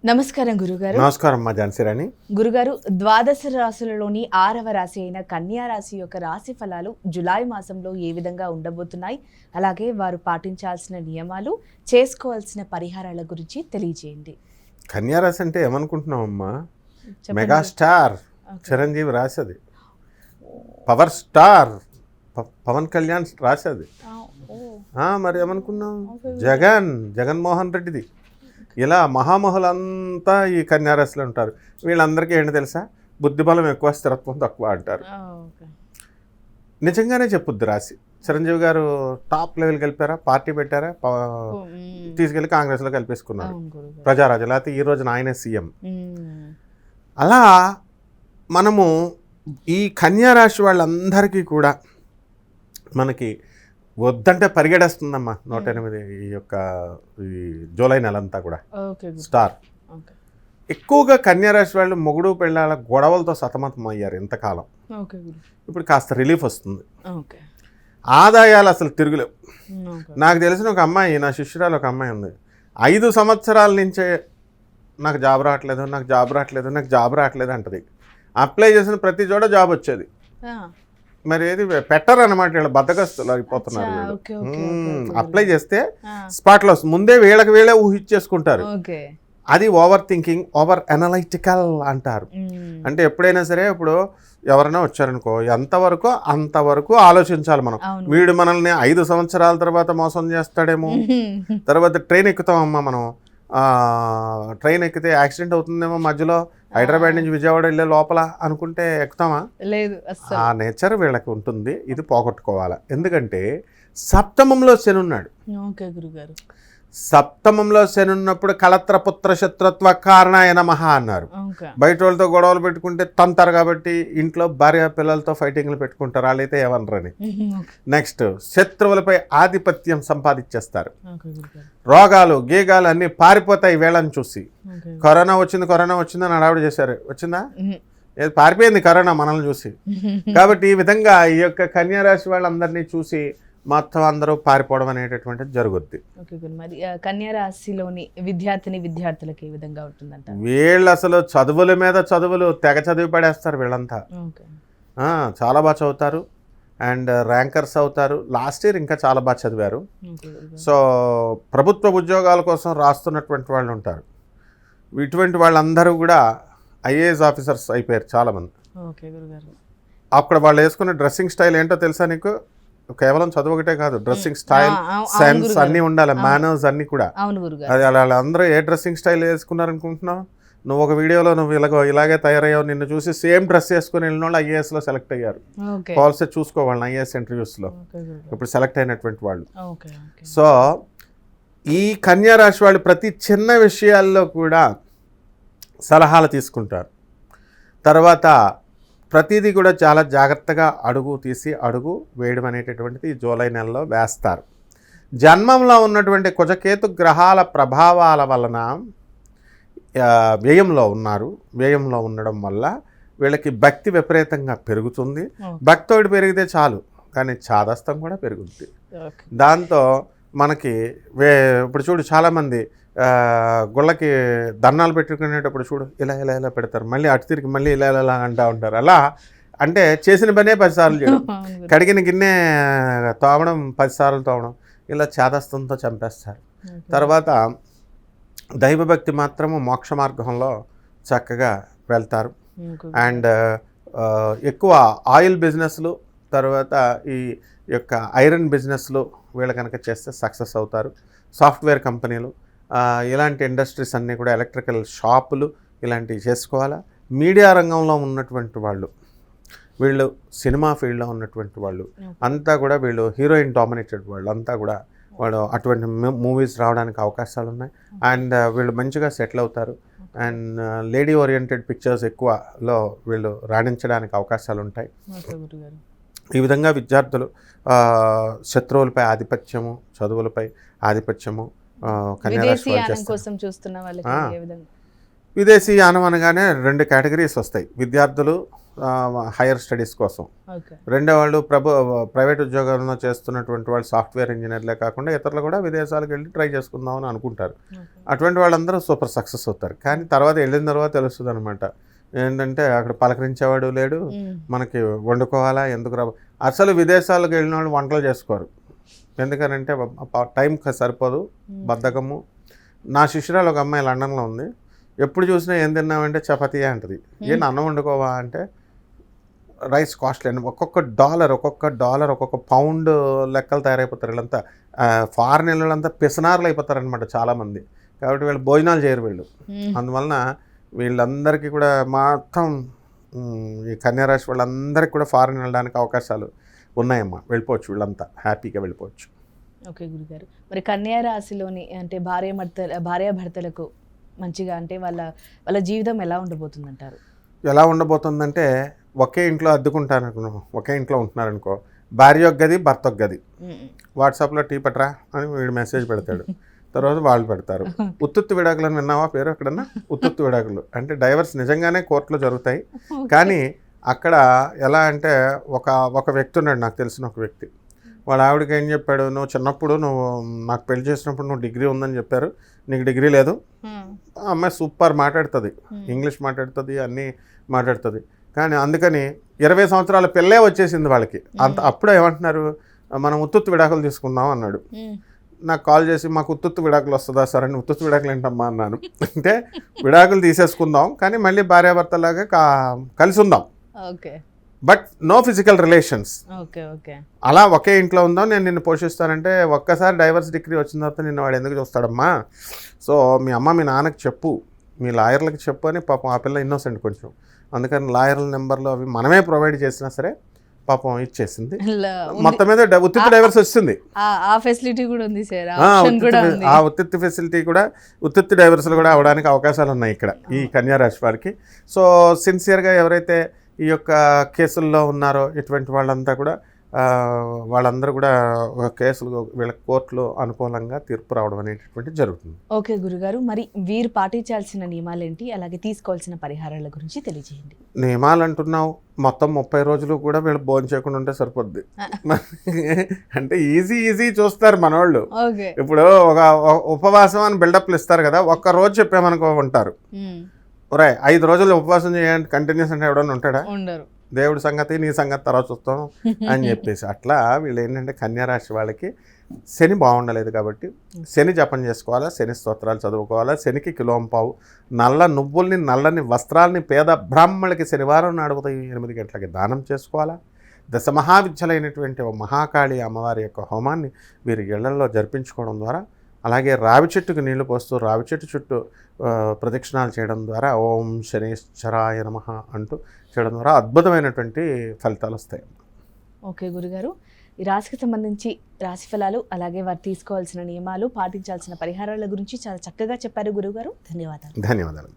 నమస్కారం గురుగారు. నమస్కారం అమ్మా ఝాన్సీరాణి. గురుగారు, ద్వాదశ రాశులలోని 6వ రాశి అయిన కన్యా రాశి యొక్క రాశి ఫలాలు జులై మాసంలో ఏ విధంగా ఉండబోతున్నాయి, అలాగే వారు పాటించాల్సిన నియమాలు, చేసుకోవాల్సిన పరిహారాల గురించి తెలియజేయండి. కన్యా రాశి అంటే ఏమనుకుంటున్నాం అమ్మా? మెగాస్టార్ చిరంజీవి రాశది, పవర్ స్టార్ పవన్ కళ్యాణ్ రాశది. మరి ఏమనుకున్నాం? జగన్మోహన్ రెడ్డిది. ఇలా మహామహులంతా ఈ కన్యారాశిలో ఉంటారు. వీళ్ళందరికీ ఏంటి తెలుసా? బుద్ధిబలం ఎక్కువ, స్థిరత్వం తక్కువ అంటారు. నిజంగానే చెప్పుద్ది రాశి. చిరంజీవి గారు టాప్ లెవెల్కి వెళ్ళిపోయారా, పార్టీ పెట్టారా, తీసుకెళ్ళి కాంగ్రెస్లో కలిపేసుకున్నారు ప్రజారాజు, లేకపోతే ఈ రోజున ఆయనే సీఎం. అలా మనము ఈ కన్యారాశి వాళ్ళందరికీ కూడా మనకి వద్దంటే పరిగెడేస్తుందమ్మా 108 ఈ యొక్క ఈ జూలై నెలంతా కూడా స్టార్. ఎక్కువగా కన్యారాశి వాళ్ళు మొగుడు పెళ్ళాల గొడవలతో సతమతం అయ్యారు ఇంతకాలం. ఇప్పుడు కాస్త రిలీఫ్ వస్తుంది. ఆదాయాలు అసలు తిరుగులేవు. నాకు తెలిసిన ఒక అమ్మాయి, నా శిష్యురాలు ఒక అమ్మాయి ఉంది. 5 సంవత్సరాల నుంచే నాకు జాబ్ రావట్లేదు అంటది. అప్లై చేసిన ప్రతి చోట జాబ్ వచ్చేది. మరి ఏది పెట్టరు అనమాట, వీళ్ళు బద్దకస్తులు అయిపోతున్నారు. అప్లై చేస్తే స్పాట్లో ముందే వీళ్ళే ఊహించేసుకుంటారు. అది ఓవర్ థింకింగ్, ఓవర్ అనలైటికల్ అంటారు. అంటే ఎప్పుడైనా సరే, ఇప్పుడు ఎవరైనా వచ్చారనుకో, అంతవరకు ఆలోచించాలి మనం. వీడు మనల్ని 5 సంవత్సరాల తర్వాత మోసం చేస్తాడేమో. తర్వాత ట్రైన్ ఎక్కుతామమ్మా మనం. ట్రైన్ ఎక్కితే యాక్సిడెంట్ అవుతుందేమో మధ్యలో, హైదరాబాద్ నుంచి విజయవాడ వెళ్ళే లోపల అనుకుంటే ఎక్కుతామా? లేదు. ఆ నేచర్ వీళ్ళకి ఉంటుంది. ఇది పోగొట్టుకోవాలి. ఎందుకంటే సప్తమంలో శని ఉన్నాడు. సప్తమంలో శని ఉన్నప్పుడు కళత్రపుత్ర శత్రుత్వ కారణాయ నమః అన్నారు. బయట వాళ్ళతో గొడవలు పెట్టుకుంటే తంతారు కాబట్టి ఇంట్లో భార్య పిల్లలతో ఫైటింగ్లు పెట్టుకుంటారు, వాళ్ళైతే ఏమనరని. నెక్స్ట్, శత్రువులపై ఆధిపత్యం సంపాదించేస్తారు. రోగాలు గీగాలు అన్నీ పారిపోతాయి వీళ్ళని చూసి. కరోనా వచ్చిందని హడావుడి చేశారు. వచ్చిందా? పారిపోయింది కరోనా మనల్ని చూసి. కాబట్టి ఈ విధంగా ఈ యొక్క కన్యారాశి వాళ్ళందరినీ చూసి మొత్తం అందరూ పారిపోవడం అనేటటువంటిది జరుగుద్ది. కన్యా రాశిలోని విద్యార్థులకు ఏ విధంగా ఉంటుందంట? వీళ్ళు అసలు చదువుల మీద చదువులు తెగ చదివి పడేస్తారు వీళ్ళంతా. చాలా బాగా చదువుతారు అండ్ ర్యాంకర్స్ అవుతారు. లాస్ట్ ఇయర్ ఇంకా చాలా బాగా చదివారు. సో ప్రభుత్వ ఉద్యోగాల కోసం రాస్తున్నటువంటి వాళ్ళు ఉంటారు. ఇటువంటి వాళ్ళందరూ కూడా ఐఏఎస్ ఆఫీసర్స్ అయిపోయారు చాలామంది. అక్కడ వాళ్ళు వేసుకున్న డ్రెస్సింగ్ స్టైల్ ఏంటో తెలుసా నీకు? కేవలం చదువు ఒకటే కాదు, డ్రెస్సింగ్ స్టైల్, సెన్స్ అన్నీ ఉండాలి, మేనర్స్ అన్నీ కూడా. అది వాళ్ళందరూ ఏ డ్రెస్సింగ్ స్టైల్ వేసుకున్నారనుకుంటున్నావు? నువ్వు ఒక వీడియోలో నువ్వు ఇలాగే తయారయ్యావు, నిన్ను చూసి సేమ్ డ్రెస్ వేసుకుని వెళ్ళిన వాళ్ళు ఐఏఎస్లో సెలెక్ట్ అయ్యారు. కాల్స్ చూసుకోవాలని ఐఏఎస్ ఇంటర్వ్యూస్లో ఇప్పుడు సెలెక్ట్ అయినటువంటి వాళ్ళు. సో ఈ కన్యా రాశి వాళ్ళు ప్రతి చిన్న విషయాల్లో కూడా సలహాలు తీసుకుంటారు. తర్వాత ప్రతిదీ కూడా చాలా జాగ్రత్తగా అడుగు వేయడం అనేటటువంటిది జూలై నెలలో వేస్తారు. జన్మంలో ఉన్నటువంటి కుజకేతు గ్రహాల ప్రభావాల వలన వ్యయంలో ఉండడం వల్ల వీళ్ళకి భక్తి విపరీతంగా పెరుగుతుంది. భక్తోడు పెరిగితే చాలు, కానీ చాదస్తం కూడా పెరుగుద్ది. దాంతో మనకి ఇప్పుడు చూడు, చాలామంది గుళ్ళకి దండాలు పెట్టుకునేటప్పుడు చూడు ఇలా పెడతారు, మళ్ళీ అటు తిరిగి మళ్ళీ ఇలా అంటూ ఉంటారు. అలా అంటే చేసిన పనే 10 సార్లు చేయడం, కడిగిన గిన్నె తోమడం 10 సార్లు తోమడం, ఇలా చాదస్తంతో చంపేస్తారు. తర్వాత దైవభక్తి మాత్రము మోక్ష మార్గంలో చక్కగా వెళ్తారు. అండ్ ఎక్కువ ఆయిల్ బిజినెస్లు, తర్వాత ఈ యొక్క ఐరన్ బిజినెస్లు వీళ్ళు కనుక చేస్తే సక్సెస్ అవుతారు. సాఫ్ట్వేర్ కంపెనీలు, ఇలాంటి ఇండస్ట్రీస్ అన్నీ కూడా, ఎలక్ట్రికల్ షాపులు ఇలాంటివి చేసుకోవాలా. మీడియా రంగంలో ఉన్నటువంటి వాళ్ళు, వీళ్ళు సినిమా ఫీల్డ్లో ఉన్నటువంటి వాళ్ళు అంతా కూడా, వీళ్ళు హీరోయిన్ డామినేటెడ్ వాళ్ళు అంతా కూడా, వాళ్ళు అటువంటి మూవీస్ రావడానికి అవకాశాలు ఉన్నాయి. అండ్ వీళ్ళు మంచిగా సెటిల్ అవుతారు. అండ్ లేడీ ఓరియంటెడ్ పిక్చర్స్ ఎక్కువలో వీళ్ళు రాణించడానికి అవకాశాలు ఉంటాయి. ఈ విధంగా విద్యార్థులు శత్రువులపై ఆధిపత్యము, చదువులపై ఆధిపత్యము విదేశీయానం అనగానే 2 కేటగిరీస్ వస్తాయి. విద్యార్థులు హైయర్ స్టడీస్ కోసం, ఓకే. రెండో వాళ్ళు ప్రైవేట్ ఉద్యోగాలను చేస్తున్నటువంటి వాళ్ళు సాఫ్ట్వేర్ ఇంజనీర్లే కాకుండా ఇతరులు కూడా విదేశాలకు వెళ్ళి ట్రై చేసుకుందాం అని అనుకుంటారు. అటువంటి వాళ్ళందరూ సూపర్ సక్సెస్ అవుతారు. కానీ తర్వాత వెళ్ళిన తర్వాత తెలుస్తుంది అనమాట, ఏంటంటే అక్కడ పలకరించేవాడు లేడు, మనకి వండుకోవాలా ఎందుకు రా. అసలు విదేశాలకు వెళ్ళిన వాళ్ళు వంటలు చేసుకోరు, ఎందుకనంటే టైం సరిపోదు, బద్ధకము. నా శిష్యురాలు ఒక అమ్మాయి లండన్లో ఉంది, ఎప్పుడు చూసినా ఏం తిన్నామంటే చపాతీయే అంటది. ఏంటి అన్నం వండుకోవా అంటే రైస్ కాస్ట్లీ అండి, ఒక్కొక్క డాలర్ ఒక్కొక్క పౌండ్ లెక్కలు తయారైపోతారు. వీళ్ళంతా ఫారెన్ వెళ్ళాలంతా పిసనార్లు అయిపోతారనమాట చాలామంది. కాబట్టి వీళ్ళు భోజనాలు చేయరు వీళ్ళు. అందువలన వీళ్ళందరికీ కూడా మొత్తం ఈ కన్యారాశి వాళ్ళందరికీ కూడా ఫారెన్ వెళ్ళడానికి అవకాశాలు ఉన్నాయమ్మా. వెళ్ళిపోవచ్చు, వీళ్ళంతా హ్యాపీగా వెళ్ళిపోవచ్చు. ఓకే గురుగారు, మరి కన్యా రాశిలోని అంటే భార్యాభర్తలకు మంచిగా అంటే వాళ్ళ జీవితం ఎలా ఉండబోతుందంటారు? ఎలా ఉండబోతుందంటే ఒకే ఇంట్లో ఒకే ఇంట్లో ఉంటున్నారనుకో, భార్య ఒక గది, భర్త ఒక గది. వాట్సాప్లో టీ పట్రా అని వీడు మెసేజ్ పెడతాడు, తర్వాత వాళ్ళు పెడతారు. ఉత్తుత్తు విడాకులు అని విన్నావా పేరు ఎక్కడన్నా? ఉత్తుత్తు విడాకులు అంటే డైవర్స్ నిజంగానే కోర్టులో జరుగుతాయి. కానీ అక్కడ ఎలా అంటే ఒక వ్యక్తి ఉన్నాడు, నాకు తెలిసిన ఒక వ్యక్తి. వాళ్ళ ఆవిడకి ఏం చెప్పాడు, నువ్వు చిన్నప్పుడు నాకు పెళ్లి చేసినప్పుడు నువ్వు డిగ్రీ ఉందని చెప్పారు, నీకు డిగ్రీ లేదు. అమ్మాయి సూపర్ మాట్లాడుతుంది, ఇంగ్లీష్ మాట్లాడుతుంది, అన్నీ మాట్లాడుతుంది. కానీ అందుకని 20 సంవత్సరాల పిల్లే వచ్చేసింది వాళ్ళకి. అప్పుడే ఏమంటున్నారు, మనం ఉత్తుత్తు విడాకులు తీసుకుందాం అన్నాడు. నాకు కాల్ చేసి మాకు ఉత్తుత్తు విడాకులు వస్తుందా సార్ అని. ఉత్తుత్తు విడాకులు ఏంటమ్మా అన్నాను. అంటే విడాకులు తీసేసుకుందాం కానీ మళ్ళీ భార్యాభర్తలాగా కలిసి ఉందాం, బట్ నో ఫిజికల్ రిలేషన్స్. అలా ఒకే ఇంట్లో ఉందాం, నేను నిన్ను పోషిస్తానంటే ఒక్కసారి డైవర్స్ డిగ్రీ వచ్చిన తర్వాత నిన్ను వాడు ఎందుకు చూస్తాడమ్మా, సో మీ అమ్మ మీ నాన్నకి చెప్పు, మీ లాయర్లకి చెప్పు అని. పాపం ఆ పిల్ల ఇన్నోసెంట్ కొంచెం, అందుకని లాయర్ల నెంబర్లు అవి మనమే ప్రొవైడ్ చేసినా సరే పాపం ఇచ్చేసింది. మొత్తం మీద ఉత్తిత్తు డైవర్స్ వచ్చింది. ఆ ఫెసిలిటీ కూడా ఉంది సార్, ఆ ఉత్తిత్తు ఫెసిలిటీ కూడా, ఉత్తిత్తు డైవర్స్లు కూడా అవడానికి అవకాశాలు ఉన్నాయి ఇక్కడ ఈ కన్యా రాశి వారికి. సో సిన్సియర్గా ఎవరైతే ఈ యొక్క కేసుల్లో ఉన్నారో ఇటువంటి వాళ్ళందరూ కూడా కేసులు వీళ్ళ కోర్టులో అనుకూలంగా తీర్పు రావడం అనేటటువంటి జరుగుతుంది. ఓకే గురుగారు, మరి వీరు పాటించాల్సిన నియమాలు ఏంటి, అలాగే తీసుకోవాల్సిన పరిహారాల గురించి తెలియజేయండి. నియమాలు అంటున్నావు, మొత్తం 30 రోజులు కూడా వీళ్ళు భోజనం చేయకుండా ఉంటే సరిపోద్ది. అంటే ఈజీ చూస్తారు మనోళ్ళు. ఇప్పుడు ఒక ఉపవాసం అని బిల్డప్లు ఇస్తారు కదా, ఒక్క రోజు చెప్పామనుకో ఉంటారు. 5 రోజులు ఉపవాసం చేయండి కంటిన్యూస్ అంటే ఎవడన్నా ఉంటాడా? ఉండరు. దేవుడి సంగతి నీ సంగతి తర్వాత చూస్తాం అని చెప్పేసి అట్లా వీళ్ళు ఏంటంటే కన్యారాశి వాళ్ళకి శని బాగుండలేదు కాబట్టి శని జపం చేసుకోవాలా, శని స్తోత్రాలు చదువుకోవాలా, శనికి కిలోంపావు నల్ల నువ్వుల్ని, నల్లని వస్త్రాలని పేద బ్రాహ్మణులకి శనివారం నాడు ఉదయం 8 గంటలకి దానం చేసుకోవాలా. దశమహావిద్యలైనటువంటి మహాకాళి అమ్మవారి యొక్క హోమాన్ని వీరి ఇళ్లలో జరిపించుకోవడం ద్వారా, అలాగే రావి చెట్టుకు నీళ్లు పోస్తూ రావి చెట్టు చుట్టూ ప్రదక్షిణాలు చేయడం ద్వారా ఓం శనీశ్వరాయ నమః అంటూ చేయడం ద్వారా అద్భుతమైనటువంటి ఫలితాలు వస్తాయి. ఓకే గురుగారు, ఈ రాశికి సంబంధించి రాశి ఫలాలు, అలాగే వారు తీసుకోవాల్సిన నియమాలు, పాటించాల్సిన పరిహారాల గురించి చాలా చక్కగా చెప్పారు గురుగారు. ధన్యవాదాలు.